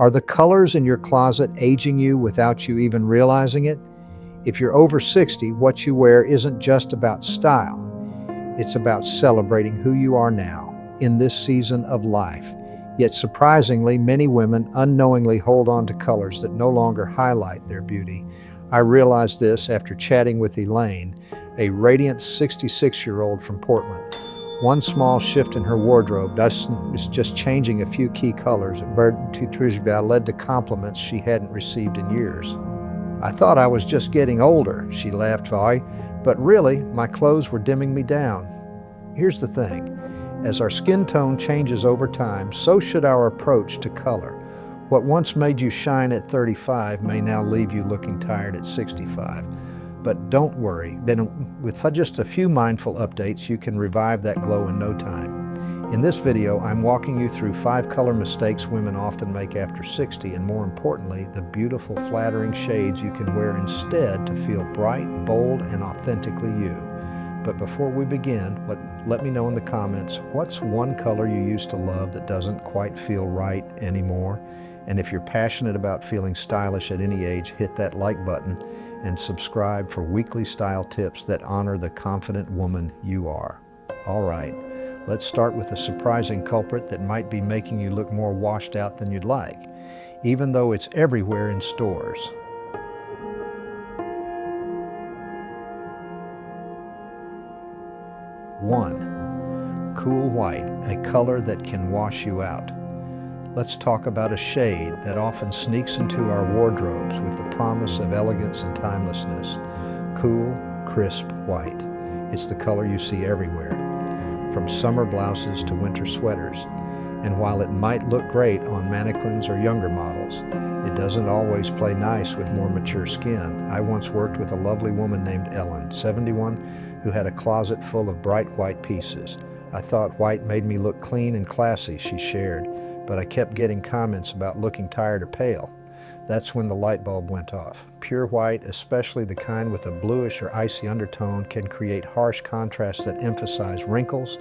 Are the colors in your closet aging you without you even realizing it? If you're over 60, what you wear isn't just about style. It's about celebrating who you are now, in this season of life. Yet surprisingly, many women unknowingly hold on to colors that no longer highlight their beauty. I realized this after chatting with Elaine, a radiant 66-year-old from Portland. One small shift in her wardrobe is just changing a few key colors at Bird led to compliments she hadn't received in years. I thought I was just getting older, she laughed, but really, my clothes were dimming me down. Here's the thing. As our skin tone changes over time, so should our approach to color. What once made you shine at 35 may now leave you looking tired at 65. But don't worry, with just a few mindful updates, you can revive that glow in no time. In this video, I'm walking you through 5 color mistakes women often make after 60, and more importantly, the beautiful, flattering shades you can wear instead to feel bright, bold, and authentically you. But before we begin, let me know in the comments, what's one color you used to love that doesn't quite feel right anymore? And if you're passionate about feeling stylish at any age, hit that like button and subscribe for weekly style tips that honor the confident woman you are. All right, let's start with a surprising culprit that might be making you look more washed out than you'd like, even though it's everywhere in stores. One, cool white, a color that can wash you out. Let's talk about a shade that often sneaks into our wardrobes with the promise of elegance and timelessness. Cool, crisp white. It's the color you see everywhere, from summer blouses to winter sweaters. And while it might look great on mannequins or younger models, it doesn't always play nice with more mature skin. I once worked with a lovely woman named Ellen, 71, who had a closet full of bright white pieces. I thought white made me look clean and classy, she shared, but I kept getting comments about looking tired or pale. That's when the light bulb went off. Pure white, especially the kind with a bluish or icy undertone, can create harsh contrasts that emphasize wrinkles,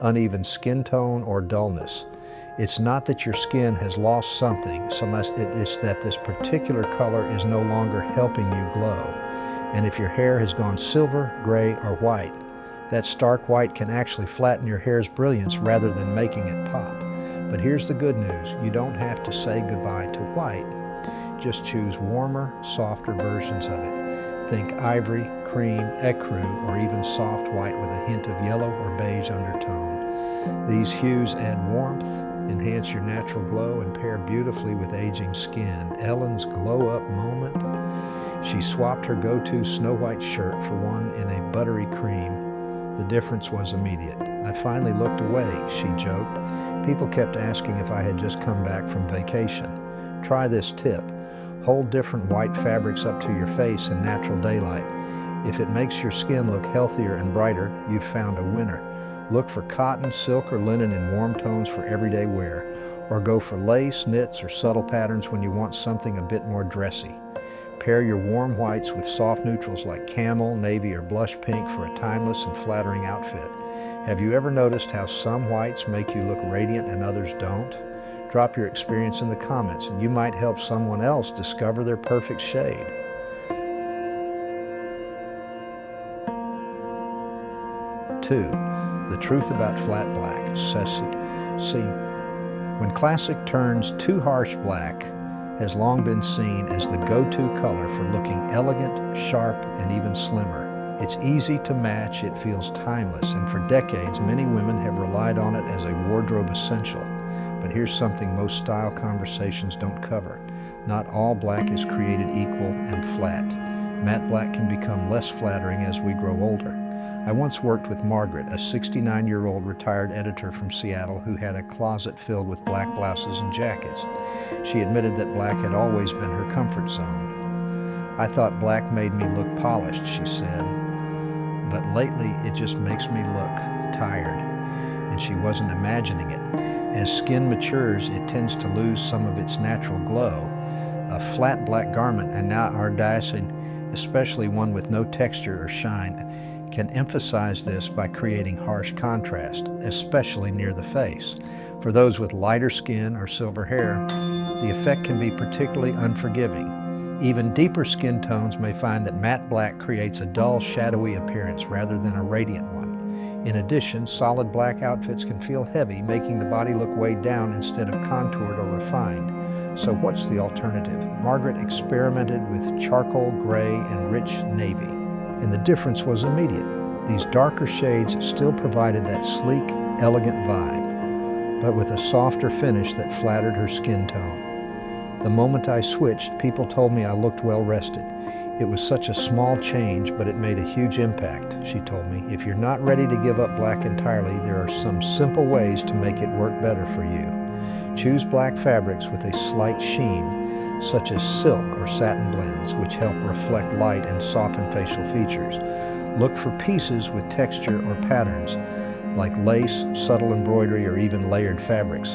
uneven skin tone, or dullness. It's not that your skin has lost something, so much it is that this particular color is no longer helping you glow. And if your hair has gone silver, gray, or white, that stark white can actually flatten your hair's brilliance rather than making it pop. But here's the good news. You don't have to say goodbye to white. Just choose warmer, softer versions of it. Think ivory, cream, ecru, or even soft white with a hint of yellow or beige undertone. These hues add warmth, enhance your natural glow, and pair beautifully with aging skin. Ellen's glow up moment. She swapped her go-to snow white shirt for one in a buttery cream. The difference was immediate. I finally looked away, she joked. People kept asking if I had just come back from vacation. Try this tip. Hold different white fabrics up to your face in natural daylight. If it makes your skin look healthier and brighter, you've found a winner. Look for cotton, silk, or linen in warm tones for everyday wear, or go for lace, knits, or subtle patterns when you want something a bit more dressy. Pair your warm whites with soft neutrals like camel, navy, or blush pink for a timeless and flattering outfit. Have you ever noticed how some whites make you look radiant and others don't? Drop your experience in the comments, and you might help someone else discover their perfect shade. 2, the truth about flat black. See, when classic turns too harsh, black has long been seen as the go-to color for looking elegant, sharp, and even slimmer. It's easy to match, it feels timeless, and for decades, many women have relied on it as a wardrobe essential. But here's something most style conversations don't cover. Not all black is created equal and flat. Matte black can become less flattering as we grow older. I once worked with Margaret, a 69-year-old retired editor from Seattle who had a closet filled with black blouses and jackets. She admitted that black had always been her comfort zone. I thought black made me look polished, she said, but lately it just makes me look tired. And she wasn't imagining it. As skin matures, it tends to lose some of its natural glow. A flat black garment, and now our dicing, especially one with no texture or shine, can emphasize this by creating harsh contrast, especially near the face. For those with lighter skin or silver hair, the effect can be particularly unforgiving. Even deeper skin tones may find that matte black creates a dull, shadowy appearance rather than a radiant one. In addition, solid black outfits can feel heavy, making the body look weighed down instead of contoured or refined. So what's the alternative? Margaret experimented with charcoal gray and rich navy, and the difference was immediate. These darker shades still provided that sleek, elegant vibe, but with a softer finish that flattered her skin tone. The moment I switched, people told me I looked well rested. It was such a small change, but it made a huge impact, she told me. If you're not ready to give up black entirely, there are some simple ways to make it work better for you. Choose black fabrics with a slight sheen, such as silk or satin blends, which help reflect light and soften facial features. Look for pieces with texture or patterns, like lace, subtle embroidery, or even layered fabrics,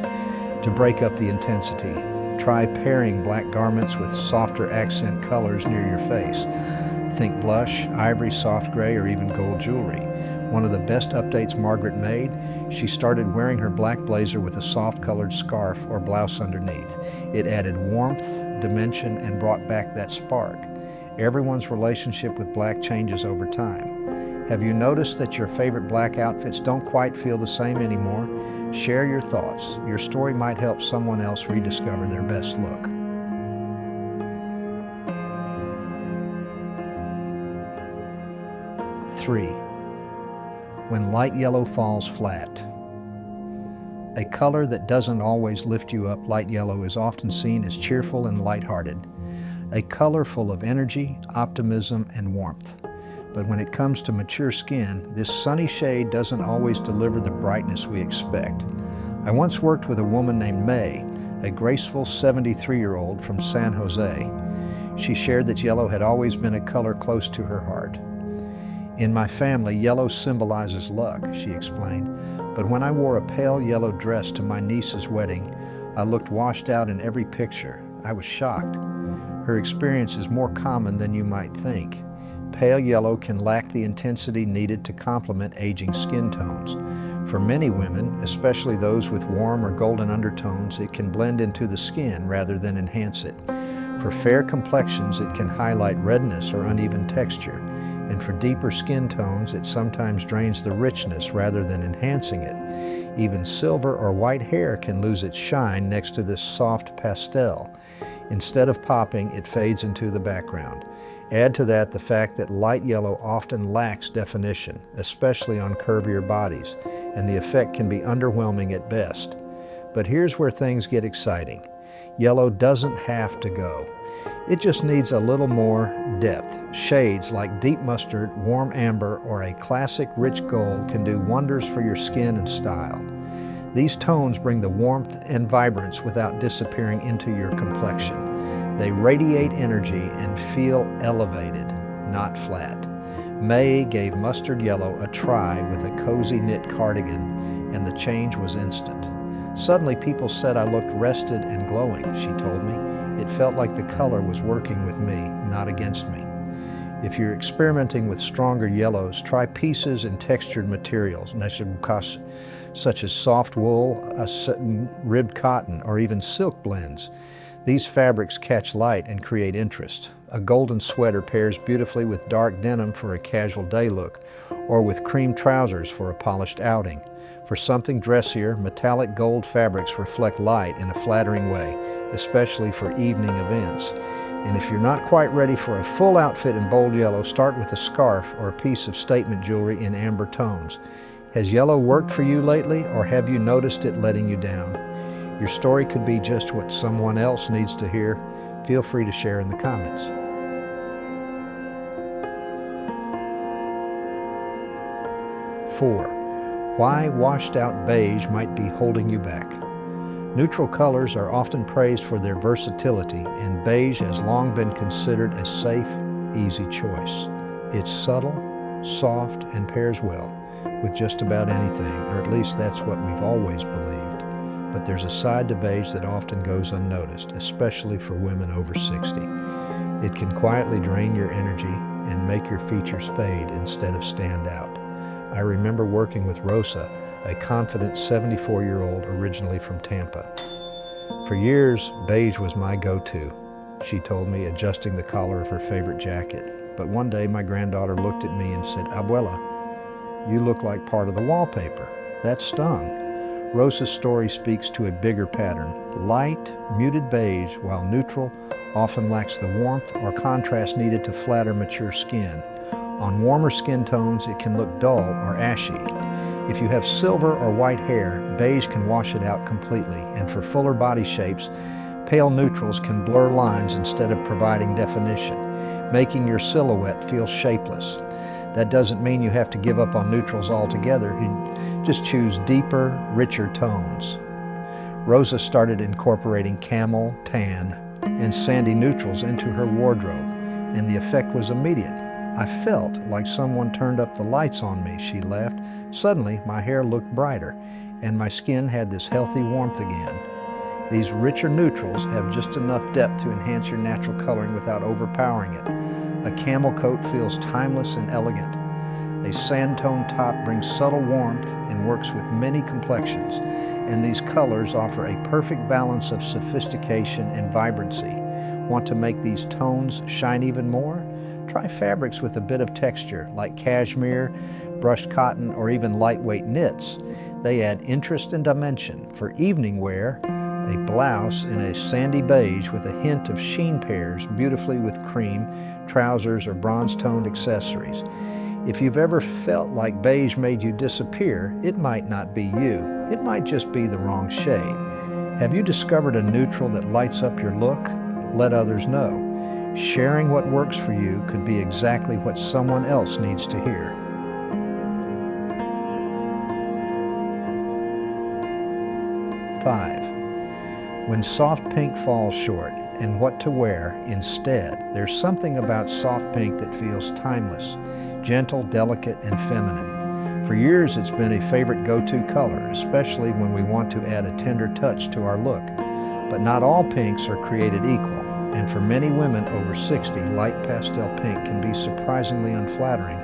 to break up the intensity. Try pairing black garments with softer accent colors near your face. Think blush, ivory, soft gray, or even gold jewelry. One of the best updates Margaret made, she started wearing her black blazer with a soft colored scarf or blouse underneath. It added warmth, dimension, and brought back that spark. Everyone's relationship with black changes over time. Have you noticed that your favorite black outfits don't quite feel the same anymore? Share your thoughts. Your story might help someone else rediscover their best look. 3. When light yellow falls flat. A color that doesn't always lift you up, light yellow is often seen as cheerful and lighthearted. A color full of energy, optimism, and warmth. But when it comes to mature skin, this sunny shade doesn't always deliver the brightness we expect. I once worked with a woman named May, a graceful 73-year-old from San Jose. She shared that yellow had always been a color close to her heart. In my family, yellow symbolizes luck, she explained, but when I wore a pale yellow dress to my niece's wedding, I looked washed out in every picture. I was shocked. Her experience is more common than you might think. Pale yellow can lack the intensity needed to complement aging skin tones. For many women, especially those with warm or golden undertones, it can blend into the skin rather than enhance it. For fair complexions, it can highlight redness or uneven texture. And for deeper skin tones, it sometimes drains the richness rather than enhancing it. Even silver or white hair can lose its shine next to this soft pastel. Instead of popping, it fades into the background. Add to that the fact that light yellow often lacks definition, especially on curvier bodies, and the effect can be underwhelming at best. But here's where things get exciting. Yellow doesn't have to go. It just needs a little more depth. Shades like deep mustard, warm amber, or a classic rich gold can do wonders for your skin and style. These tones bring the warmth and vibrance without disappearing into your complexion. They radiate energy and feel elevated, not flat. May gave mustard yellow a try with a cozy knit cardigan, and the change was instant. Suddenly people said I looked rested and glowing, she told me. It felt like the color was working with me, not against me. If you're experimenting with stronger yellows, try pieces in textured materials, such as soft wool, ribbed cotton, or even silk blends. These fabrics catch light and create interest. A golden sweater pairs beautifully with dark denim for a casual day look, or with cream trousers for a polished outing. For something dressier, metallic gold fabrics reflect light in a flattering way, especially for evening events. And if you're not quite ready for a full outfit in bold yellow, start with a scarf or a piece of statement jewelry in amber tones. Has yellow worked for you lately, or have you noticed it letting you down? Your story could be just what someone else needs to hear. Feel free to share in the comments. 4. Why washed out beige might be holding you back. Neutral colors are often praised for their versatility, and beige has long been considered a safe, easy choice. It's subtle, soft, and pairs well with just about anything, or at least that's what we've always believed. But there's a side to beige that often goes unnoticed, especially for women over 60. It can quietly drain your energy and make your features fade instead of stand out. I remember working with Rosa, a confident 74-year-old originally from Tampa. For years, beige was my go-to, she told me, adjusting the collar of her favorite jacket. But one day my granddaughter looked at me and said, "Abuela, you look like part of the wallpaper." That stung. Rosa's story speaks to a bigger pattern. Light, muted beige, while neutral, often lacks the warmth or contrast needed to flatter mature skin. On warmer skin tones, it can look dull or ashy. If you have silver or white hair, beige can wash it out completely, and for fuller body shapes, pale neutrals can blur lines instead of providing definition, making your silhouette feel shapeless. That doesn't mean you have to give up on neutrals altogether. You just choose deeper, richer tones. Rosa started incorporating camel, tan, and sandy neutrals into her wardrobe, and the effect was immediate. "I felt like someone turned up the lights on me," she laughed. "Suddenly, my hair looked brighter, and my skin had this healthy warmth again." These richer neutrals have just enough depth to enhance your natural coloring without overpowering it. A camel coat feels timeless and elegant. A sand tone top brings subtle warmth and works with many complexions, and these colors offer a perfect balance of sophistication and vibrancy. Want to make these tones shine even more? Try fabrics with a bit of texture, like cashmere, brushed cotton, or even lightweight knits. They add interest and dimension. For evening wear, a blouse in a sandy beige with a hint of sheen pairs beautifully with cream, trousers, or bronze-toned accessories. If you've ever felt like beige made you disappear, it might not be you. It might just be the wrong shade. Have you discovered a neutral that lights up your look? Let others know. Sharing what works for you could be exactly what someone else needs to hear. 5. When soft pink falls short, and what to wear instead. There's something about soft pink that feels timeless, gentle, delicate, and feminine. For years, it's been a favorite go-to color, especially when we want to add a tender touch to our look. But not all pinks are created equal, and for many women over 60, light pastel pink can be surprisingly unflattering.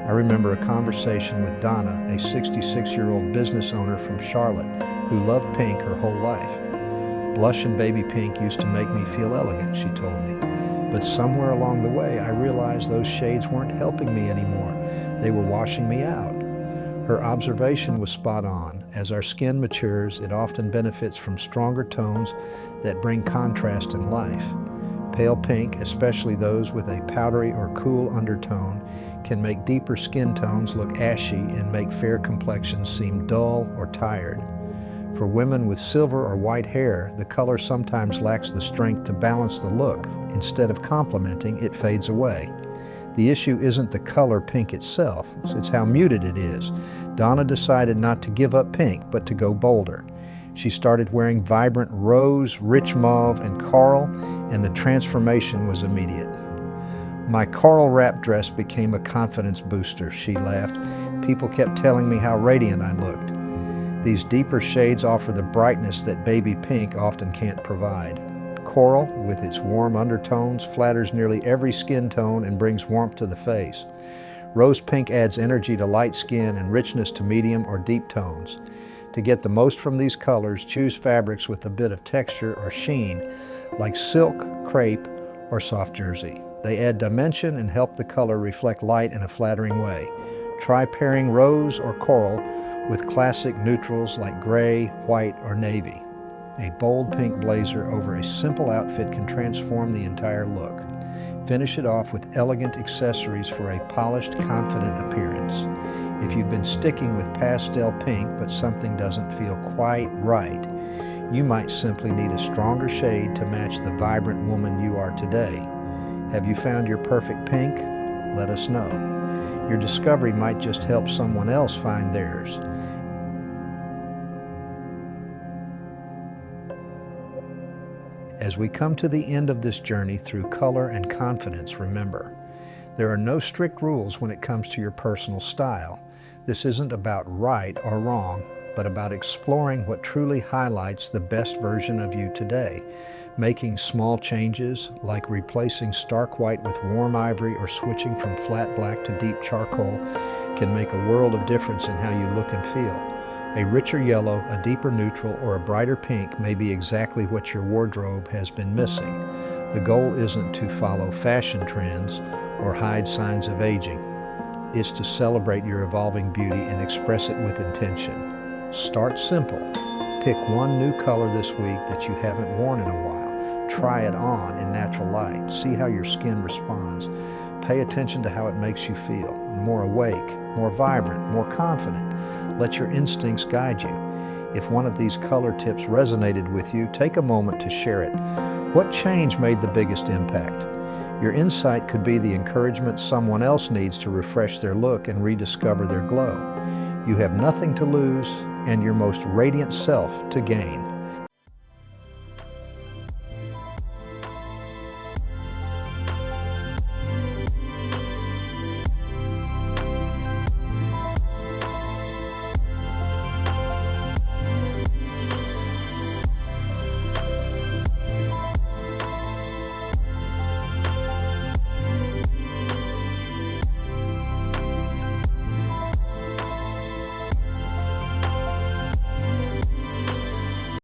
I remember a conversation with Donna, a 66-year-old business owner from Charlotte, who loved pink her whole life. "Blush and baby pink used to make me feel elegant," she told me. "But somewhere along the way, I realized those shades weren't helping me anymore. They were washing me out." Her observation was spot on. As our skin matures, it often benefits from stronger tones that bring contrast and life. Pale pink, especially those with a powdery or cool undertone, can make deeper skin tones look ashy and make fair complexions seem dull or tired. For women with silver or white hair, the color sometimes lacks the strength to balance the look. Instead of complementing, it fades away. The issue isn't the color pink itself, it's how muted it is. Donna decided not to give up pink, but to go bolder. She started wearing vibrant rose, rich mauve, and coral, and the transformation was immediate. "My coral wrap dress became a confidence booster," she laughed. "People kept telling me how radiant I looked." These deeper shades offer the brightness that baby pink often can't provide. Coral, with its warm undertones, flatters nearly every skin tone and brings warmth to the face. Rose pink adds energy to light skin and richness to medium or deep tones. To get the most from these colors, choose fabrics with a bit of texture or sheen, like silk, crepe, or soft jersey. They add dimension and help the color reflect light in a flattering way. Try pairing rose or coral with classic neutrals like gray, white, or navy. A bold pink blazer over a simple outfit can transform the entire look. Finish it off with elegant accessories for a polished, confident appearance. If you've been sticking with pastel pink but something doesn't feel quite right, you might simply need a stronger shade to match the vibrant woman you are today. Have you found your perfect pink? Let us know. Your discovery might just help someone else find theirs. As we come to the end of this journey through color and confidence, remember, there are no strict rules when it comes to your personal style. This isn't about right or wrong, but about exploring what truly highlights the best version of you today. Making small changes, like replacing stark white with warm ivory or switching from flat black to deep charcoal, can make a world of difference in how you look and feel. A richer yellow, a deeper neutral, or a brighter pink may be exactly what your wardrobe has been missing. The goal isn't to follow fashion trends or hide signs of aging. It's to celebrate your evolving beauty and express it with intention. Start simple. Pick one new color this week that you haven't worn in a while. Try it on in natural light. See how your skin responds. Pay attention to how it makes you feel. More awake, more vibrant, more confident. Let your instincts guide you. If one of these color tips resonated with you, take a moment to share it. What change made the biggest impact? Your insight could be the encouragement someone else needs to refresh their look and rediscover their glow. You have nothing to lose and your most radiant self to gain.